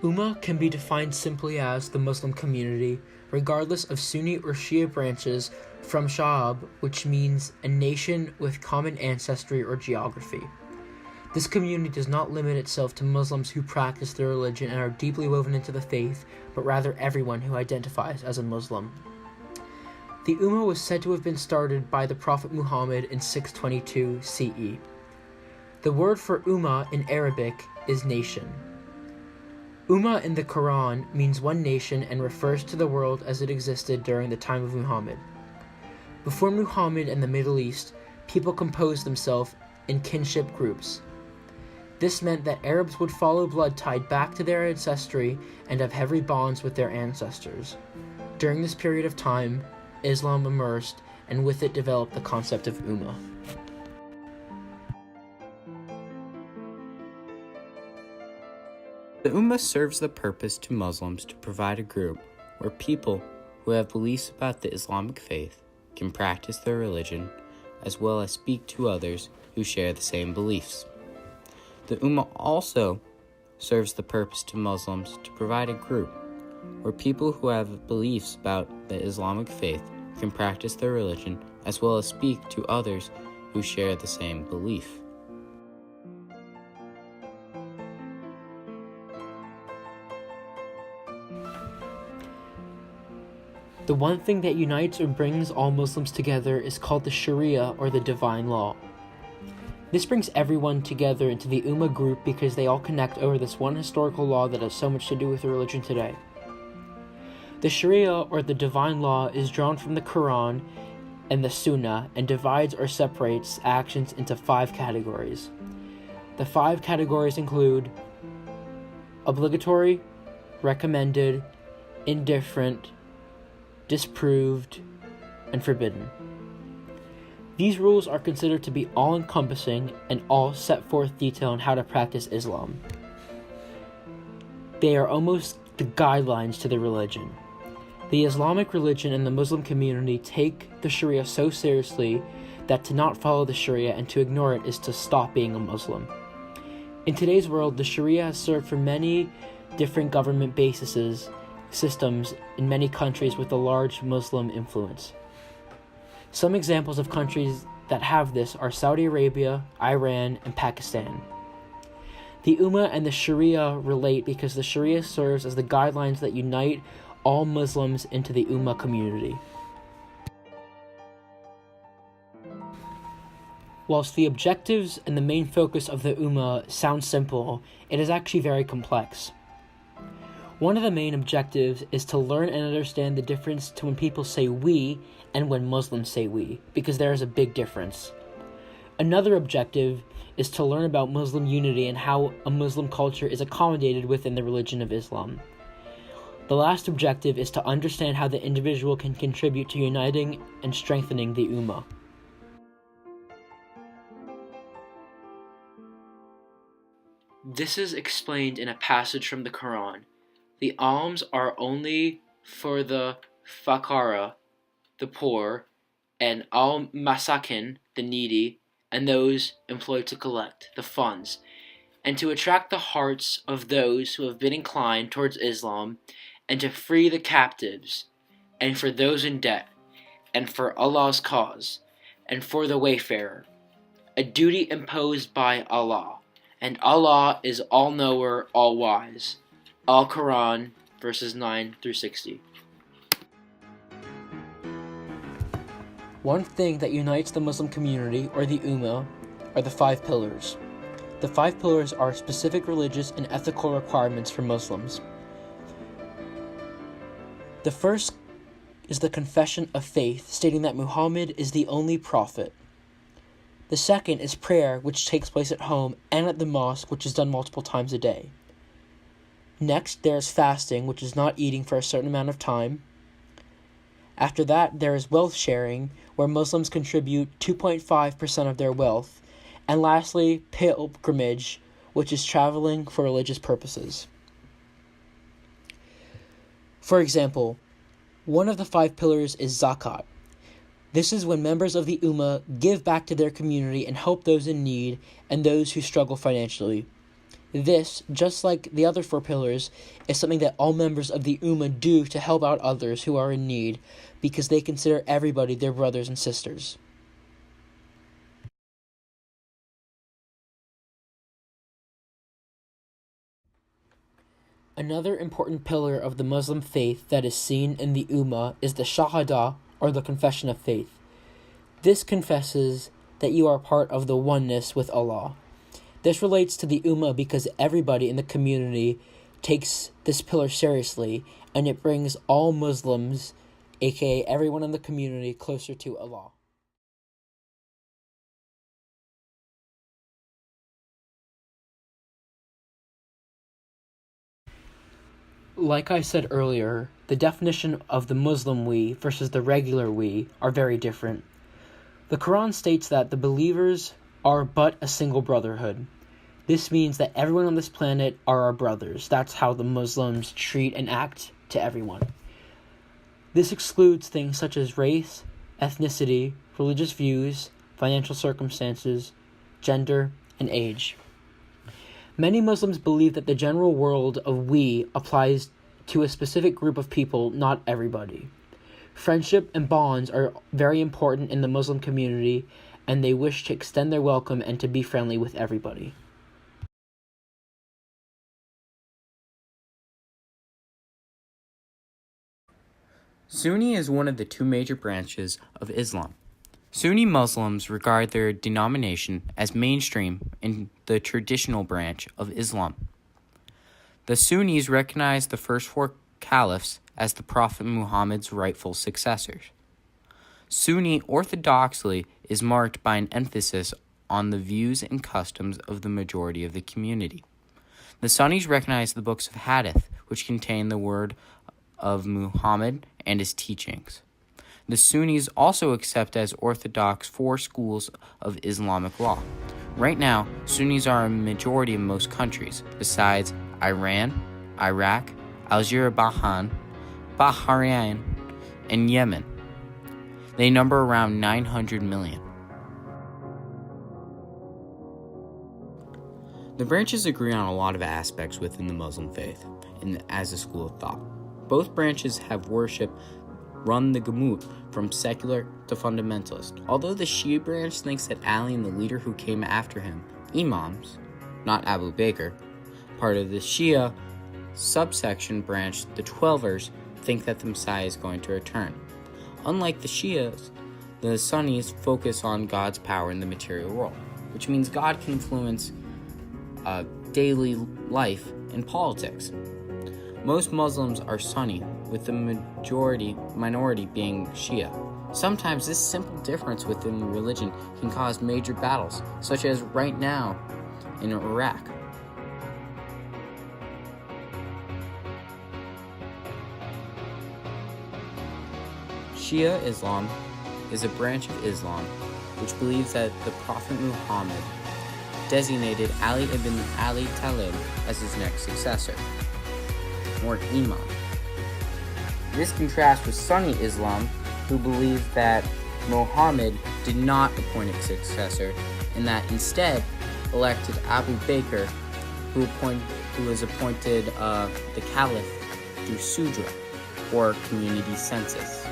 Umma can be defined simply as the Muslim community, regardless of Sunni or Shia branches, from Sha'ab, which means a nation with common ancestry or geography. This community does not limit itself to Muslims who practice their religion and are deeply woven into the faith, but rather everyone who identifies as a Muslim. The Ummah was said to have been started by the Prophet Muhammad in 622 CE. The word for Ummah in Arabic is nation. Ummah in the Quran means one nation and refers to the world as it existed during the time of Muhammad. Before Muhammad and the Middle East, people composed themselves in kinship groups. This meant that Arabs would follow blood tied back to their ancestry and have heavy bonds with their ancestors. During this period of time, Islam emerged, and with it developed the concept of Ummah. The Ummah serves the purpose to Muslims to provide a group where people who have beliefs about the Islamic faith can practice their religion, as well as speak to others who share the same beliefs. The Ummah also serves the purpose to Muslims to provide a group where people who have beliefs about the Islamic faith can practice their religion, as well as speak to others who share the same belief. The one thing that unites or brings all Muslims together is called the Sharia, or the divine law. This brings everyone together into the Ummah group because they all connect over this one historical law that has so much to do with the religion today. The Sharia, or the divine law, is drawn from the Quran and the Sunnah and divides or separates actions into 5 categories. The 5 categories include obligatory, recommended, indifferent, disproved, and forbidden. These rules are considered to be all-encompassing and all set forth detail on how to practice Islam. They are almost the guidelines to the religion. The Islamic religion and the Muslim community take the Sharia so seriously that to not follow the Sharia and to ignore it is to stop being a Muslim. In today's world, the Sharia has served for many different government systems in many countries with a large Muslim influence. Some examples of countries that have this are Saudi Arabia, Iran, and Pakistan. The Ummah and the Sharia relate because the Sharia serves as the guidelines that unite all Muslims into the Ummah community. Whilst the objectives and the main focus of the Ummah sound simple, it is actually very complex. One of the main objectives is to learn and understand the difference to when people say we and when Muslims say we, because there is a big difference. Another objective is to learn about Muslim unity and how a Muslim culture is accommodated within the religion of Islam. The last objective is to understand how the individual can contribute to uniting and strengthening the Ummah. This is explained in a passage from the Quran. The alms are only for the faqara, the poor, and al-masakin, the needy, and those employed to collect the funds, and to attract the hearts of those who have been inclined towards Islam, and to free the captives, and for those in debt, and for Allah's cause, and for the wayfarer, a duty imposed by Allah, and Allah is all-knower, all-wise. Al-Quran, verses 9 through 60. One thing that unites the Muslim community, or the Ummah, are the 5 pillars. The 5 pillars are specific religious and ethical requirements for Muslims. The first is the confession of faith, stating that Muhammad is the only prophet. The second is prayer, which takes place at home and at the mosque, which is done multiple times a day. Next, there is fasting, which is not eating for a certain amount of time. After that, there is wealth sharing, where Muslims contribute 2.5% of their wealth. And lastly, pilgrimage, which is traveling for religious purposes. For example, one of the 5 pillars is zakat. This is when members of the Ummah give back to their community and help those in need and those who struggle financially. This, just like the other four pillars, is something that all members of the Umma do to help out others who are in need, because they consider everybody their brothers and sisters. Another important pillar of the Muslim faith that is seen in the Ummah is the Shahada, or the Confession of Faith. This confesses that you are part of the oneness with Allah. This relates to the Ummah because everybody in the community takes this pillar seriously, and it brings all Muslims, aka everyone in the community, closer to Allah. Like I said earlier, the definition of the Muslim we versus the regular we are very different. The Quran states that the believers are but a single brotherhood. This means that everyone on this planet are our brothers. That's how the Muslims treat and act to everyone. This excludes things such as race, ethnicity, religious views, financial circumstances, gender, and age. Many Muslims believe that the general world of we applies to a specific group of people, not everybody. Friendship and bonds are very important in the Muslim community, and they wish to extend their welcome and to be friendly with everybody. Sunni is one of the two major branches of Islam. Sunni Muslims regard their denomination as mainstream in the traditional branch of Islam. The Sunnis recognize the first four caliphs as the Prophet Muhammad's rightful successors. Sunni orthodoxy is marked by an emphasis on the views and customs of the majority of the community. The Sunnis recognize the books of Hadith, which contain the word of Muhammad and his teachings. The Sunnis also accept as orthodox four schools of Islamic law. Right now, Sunnis are a majority in most countries, besides Iran, Iraq, Azerbaijan, Bahrain, and Yemen. They number around 900 million. The branches agree on a lot of aspects within the Muslim faith and as a school of thought. Both branches have worship run the gamut from secular to fundamentalist. Although the Shia branch thinks that Ali and the leader who came after him, Imams, not Abu Bakr, part of the Shia subsection branch, the Twelvers, think that the Messiah is going to return. Unlike the Shias, the Sunnis focus on God's power in the material world, which means God can influence daily life and politics. Most Muslims are Sunni, with the minority being Shia. Sometimes this simple difference within religion can cause major battles, such as right now in Iraq. Shia Islam is a branch of Islam which believes that the Prophet Muhammad designated Ali ibn Abi Talib as his next successor, or Imam. This contrasts with Sunni Islam, who believe that Muhammad did not appoint a successor, and that instead elected Abu Bakr, who was appointed the caliph through Sudra, or community census.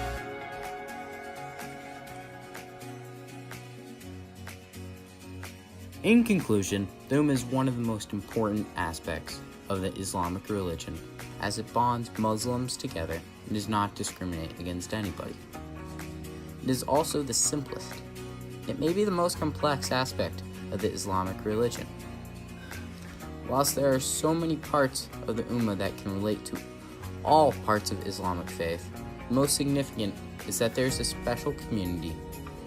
In conclusion, the Ummah is one of the most important aspects of the Islamic religion, as it bonds Muslims together and does not discriminate against anybody. It is also the simplest. It may be the most complex aspect of the Islamic religion. Whilst there are so many parts of the Ummah that can relate to all parts of Islamic faith, the most significant is that there is a special community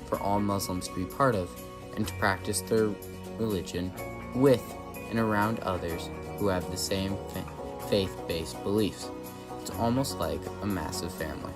for all Muslims to be part of and to practice their religion with and around others who have the same faith-based beliefs. It's almost like a massive family.